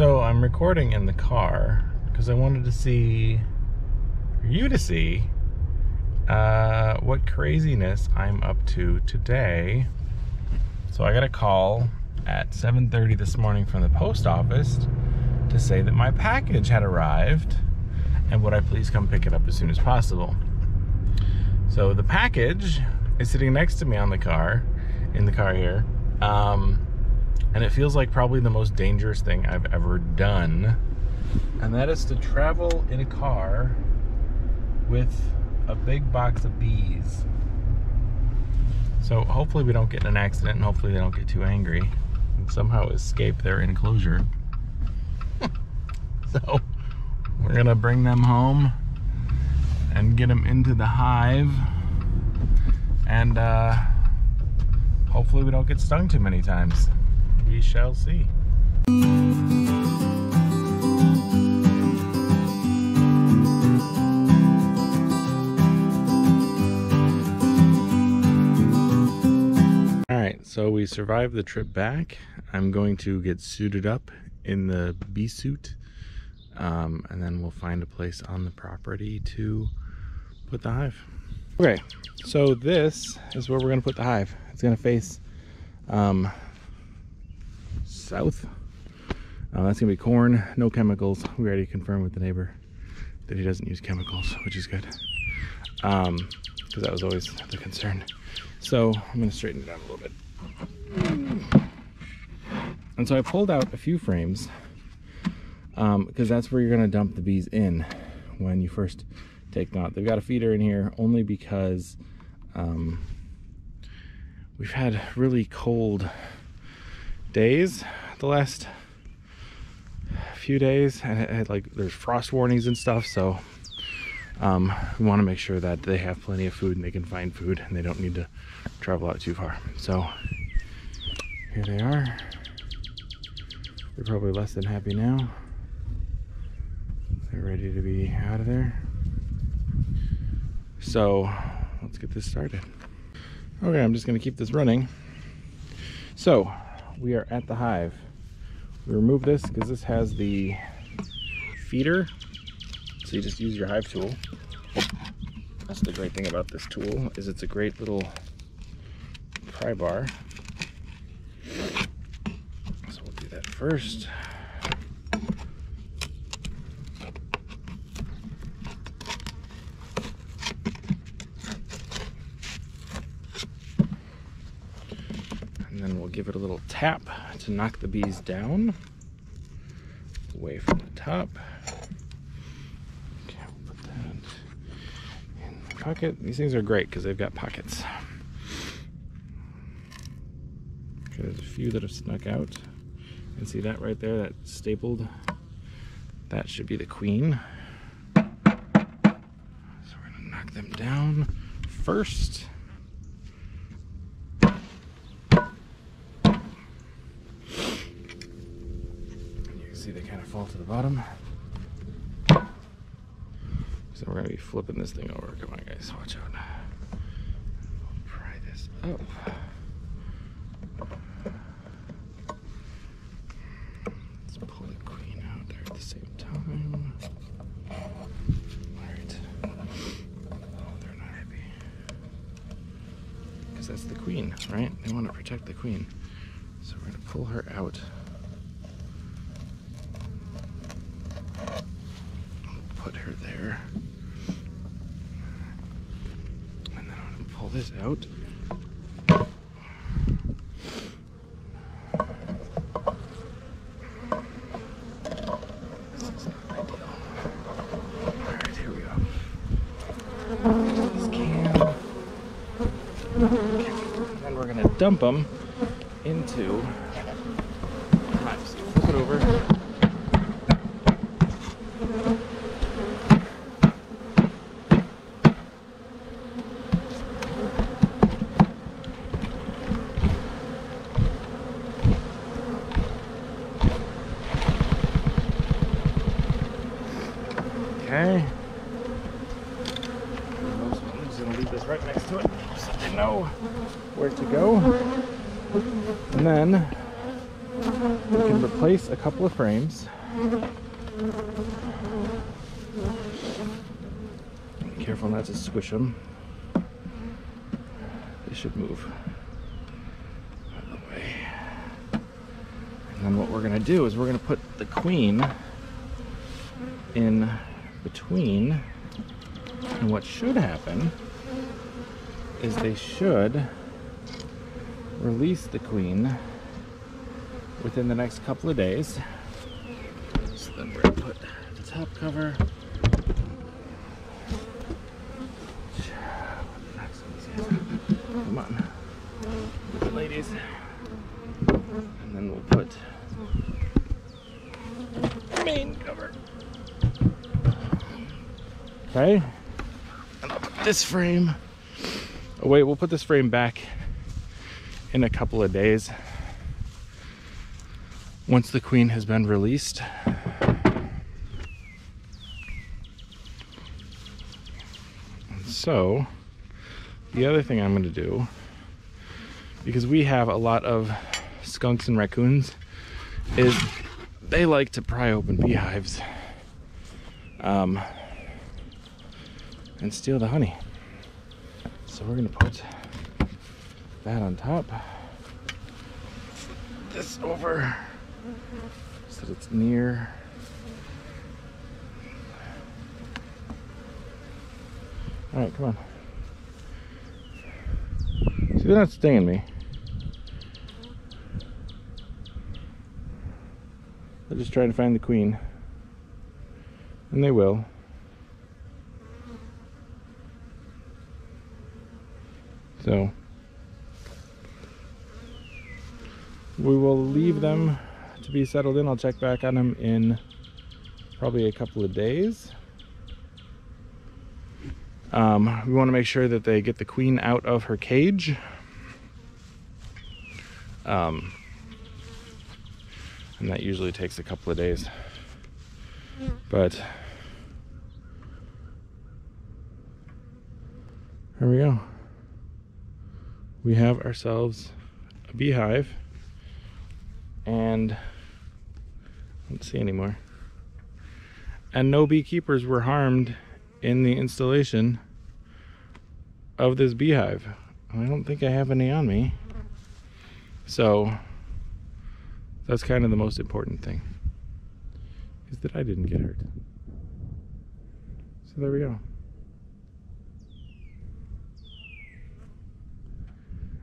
So I'm recording in the car because I wanted to see, for you to see, what craziness I'm up to today. So I got a call at 7:30 this morning from the post office to say that my package had arrived and would I please come pick it up as soon as possible. So the package is sitting next to me in the car here. And it feels like probably the most dangerous thing I've ever done. And that is to travel in a car with a big box of bees. So hopefully we don't get in an accident and hopefully they don't get too angry and somehow escape their enclosure. So we're gonna bring them home and get them into the hive, and hopefully we don't get stung too many times. We shall see. Alright, so we survived the trip back. I'm going to get suited up in the bee suit, and then we'll find a place on the property to put the hive. Okay, so this is where we're going to put the hive. It's going to face south. That's gonna be corn, no chemicals. We already confirmed with the neighbor that he doesn't use chemicals, which is good, because that was always the concern. So I'm gonna straighten it down a little bit. And so I pulled out a few frames, because that's where you're gonna dump the bees in when you first take them out. They've got a feeder in here only because we've had really cold days the last few days, and it had, like, there's frost warnings and stuff, so we want to make sure that they have plenty of food and they can find food and they don't need to travel out too far. So here they are. They're probably less than happy now. They're ready to be out of there. So let's get this started. Okay, I'm just going to keep this running. So we are at the hive. We remove this because this has the feeder, so you just use your hive tool. That's the great thing about this tool, is it's a great little pry bar. So we'll do that first. And then we'll give it a little tap to knock the bees down away from the top. Okay, we'll put that in the pocket. These things are great because they've got pockets. Okay, there's a few that have snuck out. You can see that right there, that stapled. That should be the queen. So we're gonna knock them down first. See, they kind of fall to the bottom. So we're gonna be flipping this thing over. Come on, guys, watch out. We'll pry this up. Let's pull the queen out there at the same time. Alright. Oh, they're not happy. Because that's the queen, right? They want to protect the queen. So we're gonna pull her out. Put her there, and then I'm gonna pull this out. This is not ideal. All right, here we go. This can. Okay. And then we're gonna dump them into the hive. So flip it over. Okay. I'm just gonna leave this right next to it so know where to go. And then we can replace a couple of frames. Be careful not to squish them. They should move out of the way. And then what we're going to do is we're going to put the queen in between. And what should happen is they should release the queen within the next couple of days. So then we're going to put the top cover. Come on, ladies. And then we'll put the main cover. Okay. And I'll put this frame. Oh wait, we'll put this frame back in a couple of days once the queen has been released. And so the other thing I'm going to do, because we have a lot of skunks and raccoons, is they like to pry open beehives and steal the honey. So we're going to put that on top, this over so that it's near. All right, come on. See, they're not stinging me. They're just trying to find the queen. And they will. So we will leave them to be settled in. I'll check back on them in probably a couple of days. We want to make sure that they get the queen out of her cage. And that usually takes a couple of days. But here we go. We have ourselves a beehive, and I don't see any more. And no beekeepers were harmed in the installation of this beehive. I don't think I have any on me. So that's kind of the most important thing, is that I didn't get hurt. So there we go.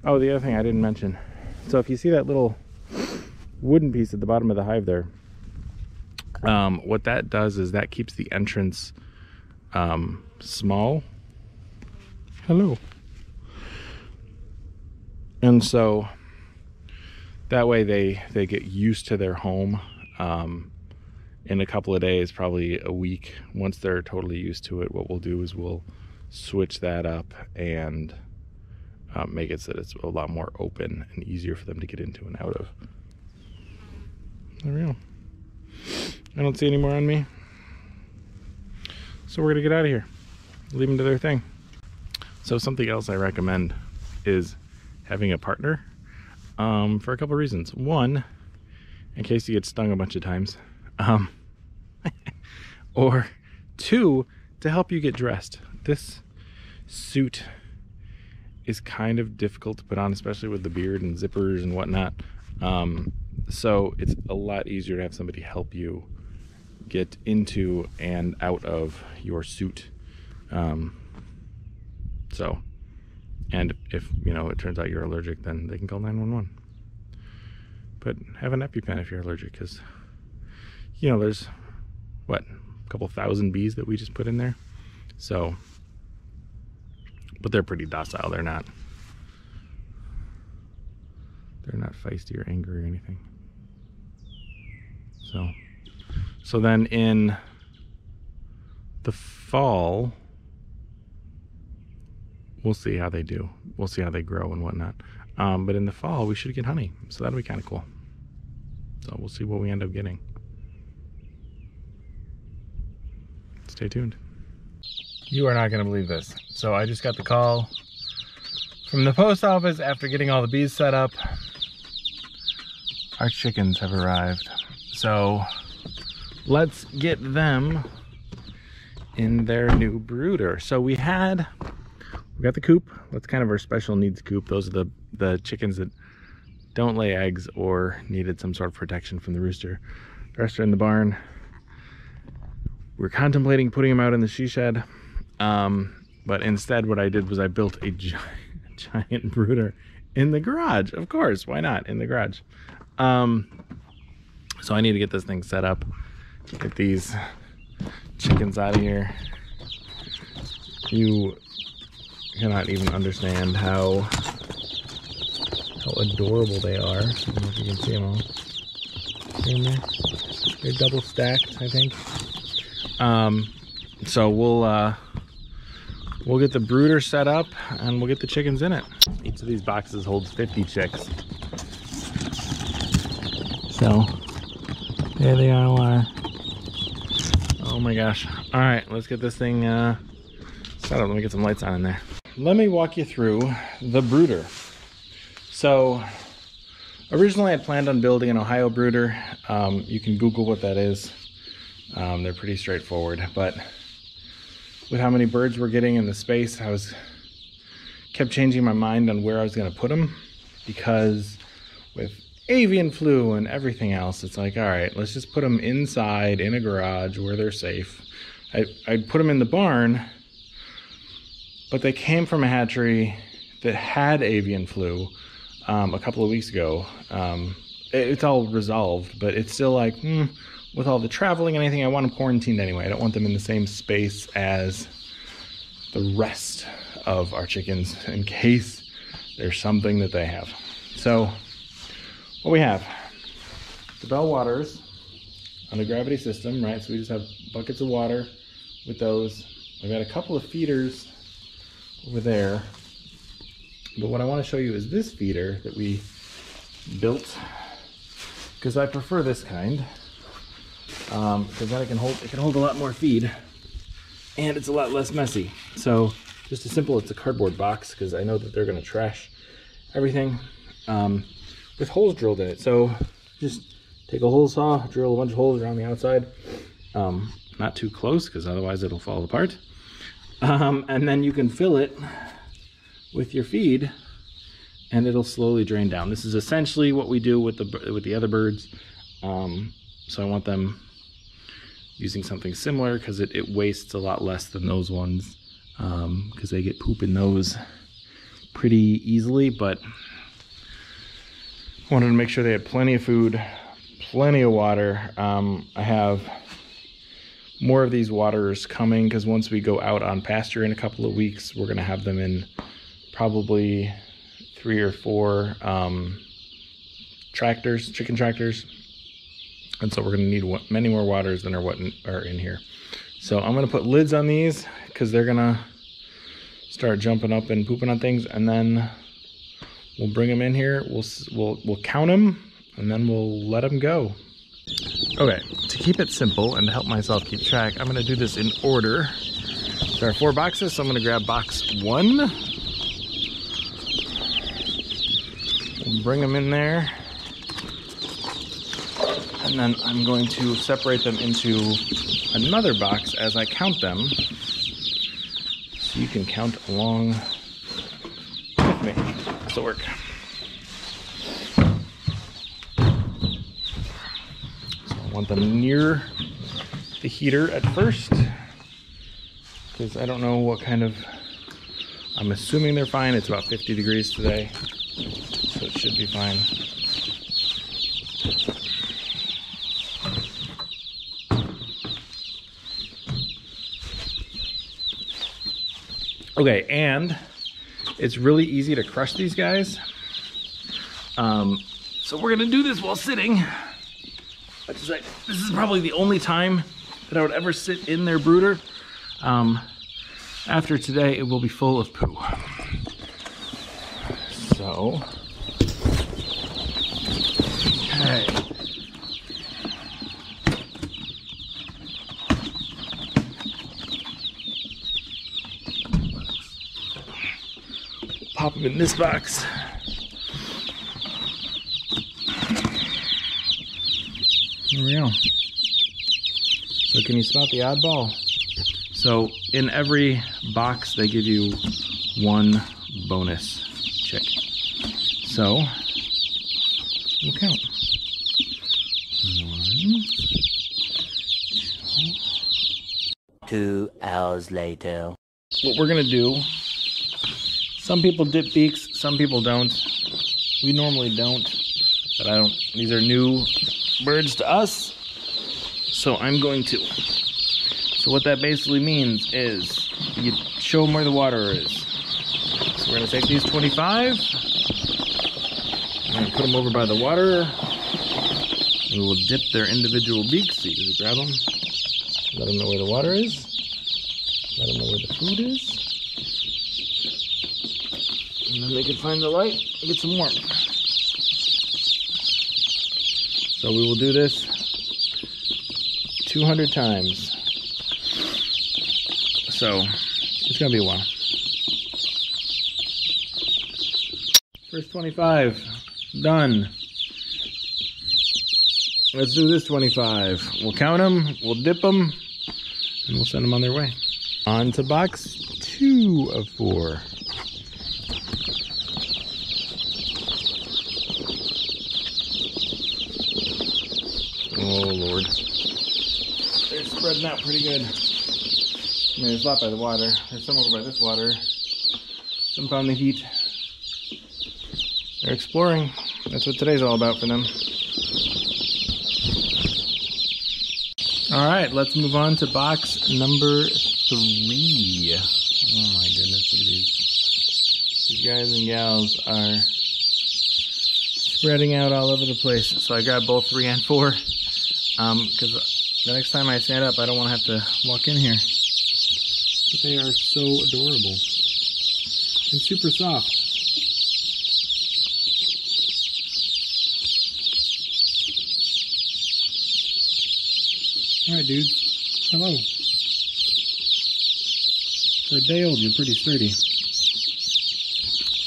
Oh, the other thing I didn't mention. So if you see that little wooden piece at the bottom of the hive there, what that does is that keeps the entrance small. Hello. And so that way they get used to their home in a couple of days, probably a week. Once they're totally used to it, what we'll do is we'll switch that up and make it so that it's a lot more open and easier for them to get into and out of. There we go. I don't see any more on me. So we're gonna get out of here. Leave them to their thing. So something else I recommend is having a partner for a couple of reasons. One, in case you get stung a bunch of times. Or two, to help you get dressed. This suit is kind of difficult to put on, especially with the beard and zippers and whatnot. So it's a lot easier to have somebody help you get into and out of your suit. And if it turns out you're allergic, then they can call 911. But have an EpiPen if you're allergic, because there's what, a couple thousand bees that we just put in there. So, but they're pretty docile. They're not feisty or angry or anything. So then in the fall, we'll see how they do. We'll see how they grow and whatnot. But in the fall, we should get honey. So that'll be kind of cool. So we'll see what we end up getting. Stay tuned. You are not going to believe this. So I just got the call from the post office after getting all the bees set up. our chickens have arrived. So let's get them in their new brooder. So we got the coop. That's kind of our special needs coop. Those are the chickens that don't lay eggs or needed some sort of protection from the rooster. The rest are in the barn. We're contemplating putting them out in the she shed. But instead what I did was I built a giant brooder in the garage. Of course, why not? In the garage. So I need to get this thing set up. Get these chickens out of here. You cannot even understand how adorable they are. I don't know if you can see them all. See them there? They're double stacked, I think. So we'll get the brooder set up and we'll get the chickens in it. Each of these boxes holds 50 chicks. So there they all are. Oh my gosh. All right, let's get this thing set up. Let me get some lights on in there. Let me walk you through the brooder. So originally I planned on building an Ohio brooder. You can Google what that is. They're pretty straightforward, but with how many birds we're getting in the space, I kept changing my mind on where I was going to put them, because with avian flu and everything else, it's like, all right, let's just put them inside in a garage where they're safe. I'd put them in the barn, but they came from a hatchery that had avian flu a couple of weeks ago. It's all resolved, but it's still like, with all the traveling and anything, I want them quarantined anyway. I don't want them in the same space as the rest of our chickens in case there's something that they have. So what we have, the Bell waters on a gravity system, right? So we just have buckets of water with those. I've got a couple of feeders over there. But what I want to show you is this feeder that we built, because I prefer this kind. Because then it can hold a lot more feed and it's a lot less messy. So just as simple, it's a cardboard box, because I know that they're going to trash everything with holes drilled in it. So just take a hole saw, drill a bunch of holes around the outside, not too close because otherwise it'll fall apart, and then you can fill it with your feed and it'll slowly drain down. This is essentially what we do with the other birds. So I want them using something similar, because it wastes a lot less than those ones, because they get poop in those pretty easily. But I wanted to make sure they had plenty of food, plenty of water. I have more of these waters coming, because once we go out on pasture in a couple of weeks, we're going to have them in probably 3 or 4 chicken tractors. And so we're going to need many more waters than are in here. So I'm going to put lids on these, because they're going to start jumping up and pooping on things. And then we'll bring them in here. We'll count them, and then we'll let them go. Okay, to keep it simple and to help myself keep track, I'm going to do this in order. There are 4 boxes, so I'm going to grab box 1. We'll bring them in there. And then I'm going to separate them into another box as I count them, so you can count along with me. This will work. So I want them near the heater at first, because I don't know what kind of, I'm assuming they're fine. It's about 50 degrees today, so it should be fine. Okay, and it's really easy to crush these guys. So we're gonna do this while sitting. This is probably the only time that I would ever sit in their brooder. After today, it will be full of poo. So, okay. Pop them in this box. There we go. So can you spot the oddball? So in every box they give you one bonus chick. So we'll count. 1, 2 hours later. What we're gonna do, some people dip beaks, some people don't. We normally don't, but I don't. These are new birds to us, so I'm going to. So what that basically means is you show them where the water is. So we're gonna take these 25, and put them over by the water, and we'll dip their individual beaks. So you just grab them, let them know where the water is, let them know where the food is, and then they can find the light and get some warmth. So we will do this 200 times. So it's gonna be a while. First 25, done. Let's do this 25. We'll count them, we'll dip them, and we'll send them on their way. On to box 2 of 4. Oh Lord. They're spreading out pretty good. I mean, there's a lot by the water. There's some over by this water. Some found the heat. They're exploring. That's what today's all about for them. Alright, let's move on to box number 3. Oh my goodness, look at these. These guys and gals are spreading out all over the place. So I grabbed both 3 and 4. Because the next time I stand up, I don't want to have to walk in here. But they are so adorable. And super soft. Alright, dudes. Hello. For a day old, you're pretty sturdy.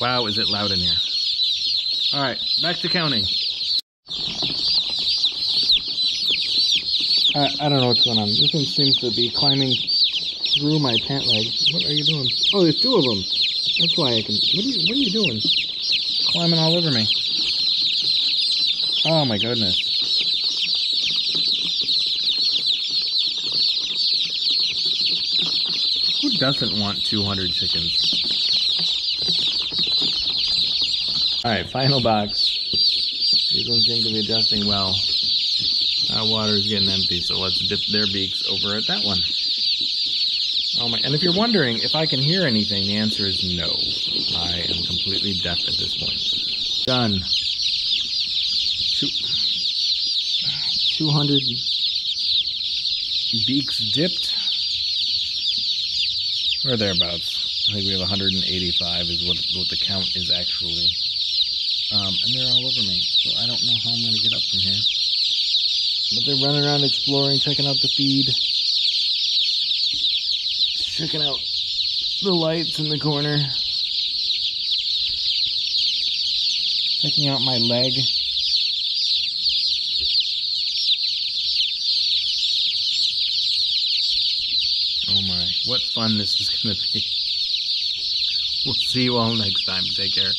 Wow, is it loud in here. Alright, back to counting. I don't know what's going on. This one seems to be climbing through my pant leg. What are you doing? Oh, there's 2 of them. That's why I can... What are you doing? Climbing all over me. Oh my goodness. Who doesn't want 200 chickens? Alright, final box. These ones seem to be adjusting well. Our water is getting empty, so let's dip their beaks over at that one. Oh my, and if you're wondering if I can hear anything, the answer is no. I am completely deaf at this point. Done. 200 beaks dipped. Or thereabouts. I think we have 185 is what the count is actually. And they're all over me, so I don't know how I'm going to get up from here. But they're running around exploring, checking out the feed. Checking out the lights in the corner. Checking out my leg. Oh my, what fun this is going to be. We'll see you all next time. Take care.